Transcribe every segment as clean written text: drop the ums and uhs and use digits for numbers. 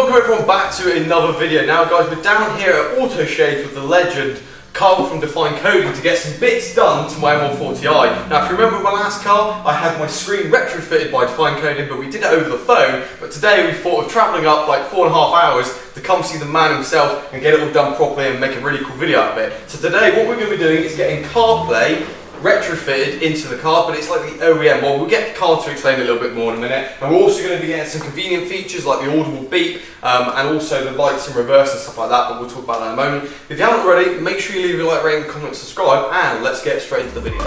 welcome everyone back to another video. Now guys, we're down here at Auto Shade with the legend Carl from Define Coding to get some bits done to my M140i. Now if you remember my last car, I had my screen retrofitted by Define Coding, but we did it over the phone. But today we thought of travelling up like 4.5 hours to come see the man himself and get it all done properly and make a really cool video out of it. So today what we're going to be doing is getting CarPlay retrofitted into the car, but it's like the OEM. Well, we'll get Carl to explain a little bit more in a minute. And we're also going to be getting some convenient features like the audible beep and also the lights in reverse and stuff like that, but we'll talk about that in a moment. If you haven't already, make sure you leave a like, rating, comment, subscribe, and let's get straight into the video.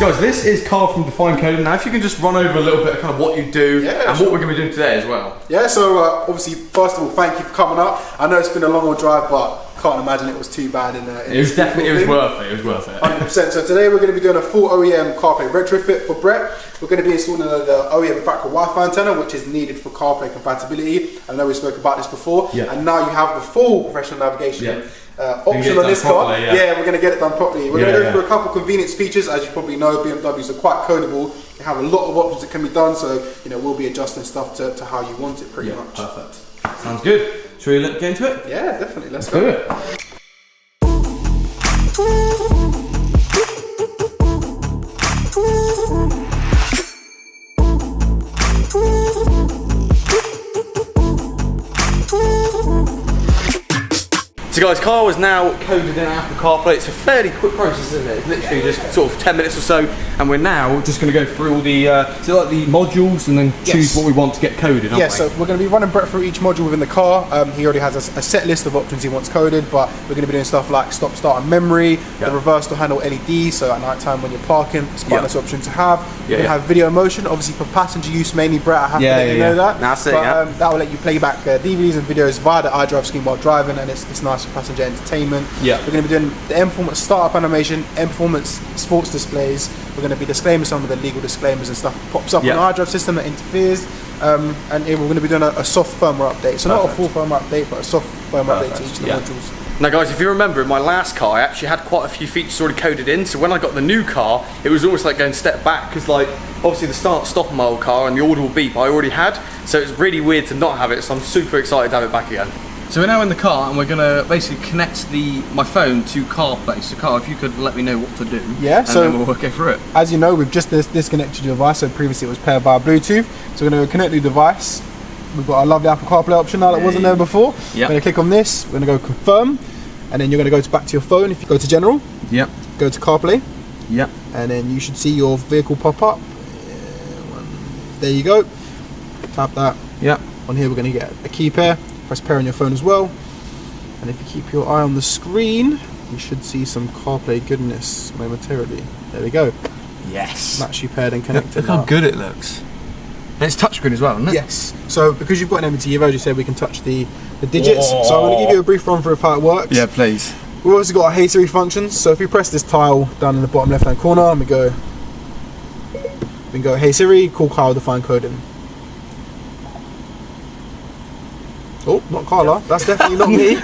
Guys, this is Carl from Define Coding. Now if you can just run over a little bit of kind of what you do and what we're going to be doing today as well. Yeah, so obviously, first of all, thank you for coming up. I know it's been a long old drive, but can't imagine it was too bad in it was definitely, it was worth it, it was worth it. 100%. So today we're going to be doing a full OEM CarPlay retrofit for Brett. We're going to be installing the OEM factory Wi-Fi antenna, which is needed for CarPlay compatibility. I know we spoke about this before, and now you have the full professional navigation option on this car. Yeah, we're going to get it done properly. We're going to go through a couple convenience features. As you probably know, BMWs are quite codable. They have a lot of options that can be done, so you know we'll be adjusting stuff to how you want it pretty much. Perfect. Sounds good. Shall we get into it? Yeah, definitely. Let's go. Do it. So guys, Carl is now coded in Apple CarPlay. It's a fairly quick process, isn't it? It's literally just sort of 10 minutes or so, and we're now just going to go through all the the modules and then choose what we want to get coded. Yeah, so we're going to be running Brett through each module within the car. He already has a set list of options he wants coded, but we're going to be doing stuff like stop, start, and memory, the reverse to handle LED, so at night time when you're parking, it's quite a nice option to have. We're going to have video motion, obviously for passenger use mainly, Brett. I have to let you know that. That's it, that will let you play back DVDs and videos via the iDrive screen while driving, and it's nice for passenger entertainment. We're going to be doing the M Performance startup animation, M Performance sports displays. We're going to be disclaiming some of the legal disclaimers and stuff that pops up on the iDrive system that interferes. And we're going to be doing a soft firmware update. So not a full firmware update, but a soft firmware update to each of the modules. Now guys, if you remember in my last car, I actually had quite a few features already coded in. So when I got the new car, it was almost like going a step back because like obviously the start stop on my old car and the audible beep I already had. So it's really weird to not have it. So I'm super excited to have it back again. So we're now in the car and we're going to basically connect my phone to CarPlay. So Carl, if you could let me know what to do, and then we'll go through it. As you know, we've just disconnected your device, so previously it was paired via Bluetooth. So we're going to connect the device. We've got our lovely Apple CarPlay option now that wasn't there before. We're going to click on this, we're going to go confirm, and then you're going to go back to your phone. If you go to general, go to CarPlay, and then you should see your vehicle pop up. There you go. Tap that. On here we're going to get a key pair. Press pair on your phone as well, and if you keep your eye on the screen you should see some CarPlay goodness momentarily. There we go. Yes. That's you paired and connected. Look how good it looks. And it's touchscreen as well, isn't it? Yes. So because you've got an MT, you've already said we can touch the digits. So I'm going to give you a brief run through of how it works. Yeah, please. We've also got our Hey Siri functions. So if you press this tile down in the bottom left hand corner, we can go Hey Siri, call Carl Define Coding. Oh, not Carla. That's definitely not me.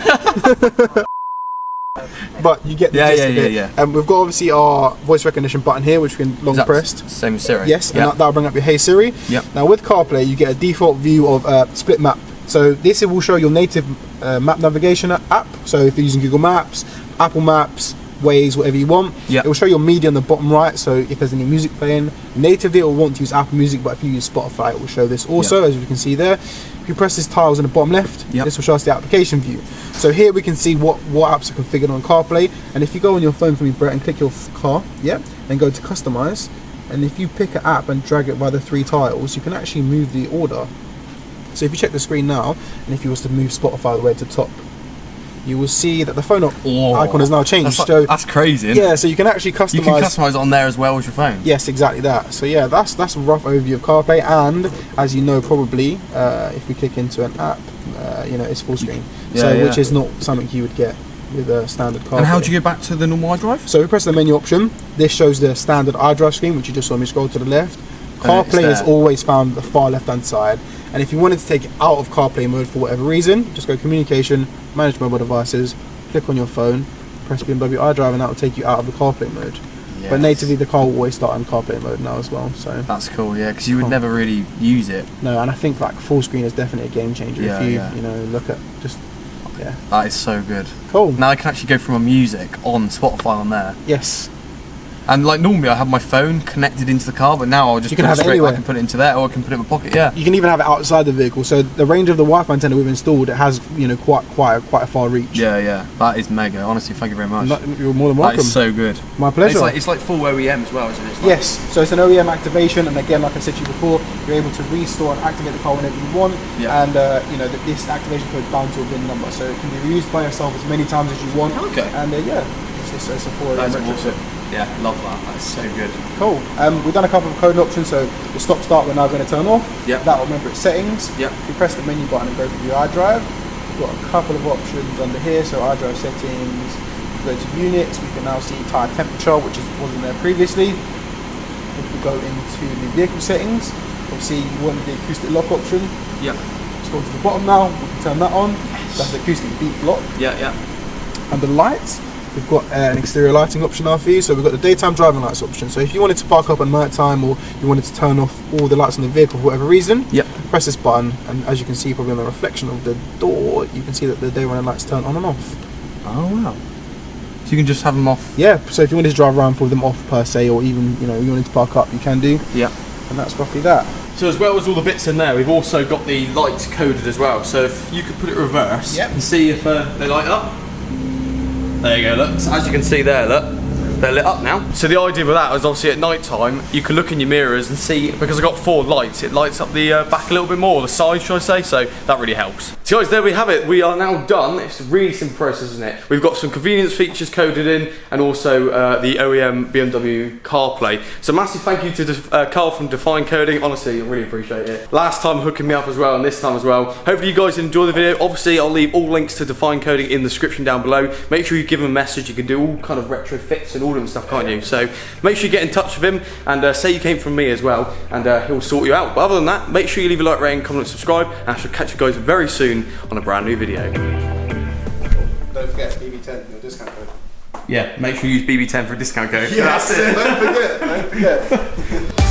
But you get the gist of it. And we've got obviously our voice recognition button here, which we can long pressed. Same as Siri. Yes, and that'll bring up your Hey Siri. Now with CarPlay, you get a default view of split map. So this will show your native map navigation app. So if you're using Google Maps, Apple Maps, Waze, whatever you want, it will show your media on the bottom right. So if there's any music playing, natively it will want to use Apple Music, but if you use Spotify, it will show this also, as you can see there. If you press this tiles in the bottom left, this will show us the application view. So here we can see what apps are configured on CarPlay. And if you go on your phone for me, Brett, and click your car, and go to customize, and if you pick an app and drag it by the three tiles, you can actually move the order. So if you check the screen now, and if you was to move Spotify all the way to the top, you will see that the phone icon has now changed. That's crazy, isn't it? So you can actually customize. You can customize on there as well as your phone. Yes, exactly that. So yeah, that's a rough overview of CarPlay, and as you know probably, if we click into an app, it's full screen. Which is not something you would get with a standard CarPlay. And how do you get back to the normal iDrive? So we press the menu option. This shows the standard iDrive screen, which you just saw me scroll to the left. CarPlay is always found the far left hand side, and if you wanted to take it out of CarPlay mode for whatever reason, just go communication, manage mobile devices, click on your phone, press BMW iDrive and that will take you out of the CarPlay mode. Yes. But natively the car will always start in CarPlay mode now as well. So that's cool, yeah, because you would never really use it. No, and I think like full screen is definitely a game changer if you yeah. you know look at just That is so good. Cool. Now I can actually go through my music on Spotify on there. Yes. And like normally I have my phone connected into the car, but now I'll just You can put it have it straight. anywhere. I can put it into there, or I can put it in my pocket. Yeah. You can even have it outside the vehicle. So the range of the Wi-Fi antenna we've installed, it has quite a far reach. Yeah. That is mega. Honestly, thank you very much. You're more than welcome. That is so good. My pleasure. It's like full OEM as well, isn't it? Yes, so it's an OEM activation, and again, like I said to you before, you're able to restore and activate the car whenever you want. Yeah. And this activation code is bound to a VIN number, so it can be reused by yourself as many times as you want. Okay. And it's a 4 That's retrofit. awesome. Yeah, love that. That's so good. Cool. We've done a couple of code options, so the stop start we're now going to turn off. Yep. That will remember its settings. Yep. If you press the menu button and go through your iDrive, we've got a couple of options under here. So iDrive settings, go to units, we can now see tyre temperature, which wasn't there previously. If we go into the vehicle settings, obviously you want the acoustic lock option. Yeah. Let's go to the bottom now, we can turn that on. Yes. That's the acoustic beat lock. Yeah. And the lights, we've got an exterior lighting option now for you. So we've got the daytime driving lights option. So if you wanted to park up at night time, or you wanted to turn off all the lights on the vehicle for whatever reason, press this button, and as you can see probably on the reflection of the door, you can see that the day running lights turn on and off. Oh wow. So you can just have them off? Yeah, so if you wanted to drive around with them off per se, or even you wanted to park up, you can do. Yeah. And that's roughly that. So as well as all the bits in there, we've also got the lights coded as well. So if you could put it reverse and see if they light up. There you go, look. So as you can see there, look, they're lit up now. So the idea with that is obviously at night time, you can look in your mirrors and see, because I've got 4 lights, it lights up the back a little bit more, or the side should I say, so that really helps. So guys, there we have it. We are now done. It's a really simple process, isn't it? We've got some convenience features coded in, and also the OEM BMW CarPlay. So massive thank you to Carl from Define Coding. Honestly, I really appreciate it. Last time hooking me up as well, and this time as well. Hopefully you guys enjoy the video. Obviously I'll leave all links to Define Coding in the description down below. Make sure you give him a message. You can do all kind of retrofits and all of them stuff, can't you? So make sure you get in touch with him, and say you came from me as well, and he'll sort you out. But other than that, make sure you leave a like, rating, comment, subscribe, and I shall catch you guys very soon on a brand new video. Don't forget BB10, your discount code. Yeah, make sure you use BB10 for a discount code. Yes, don't forget.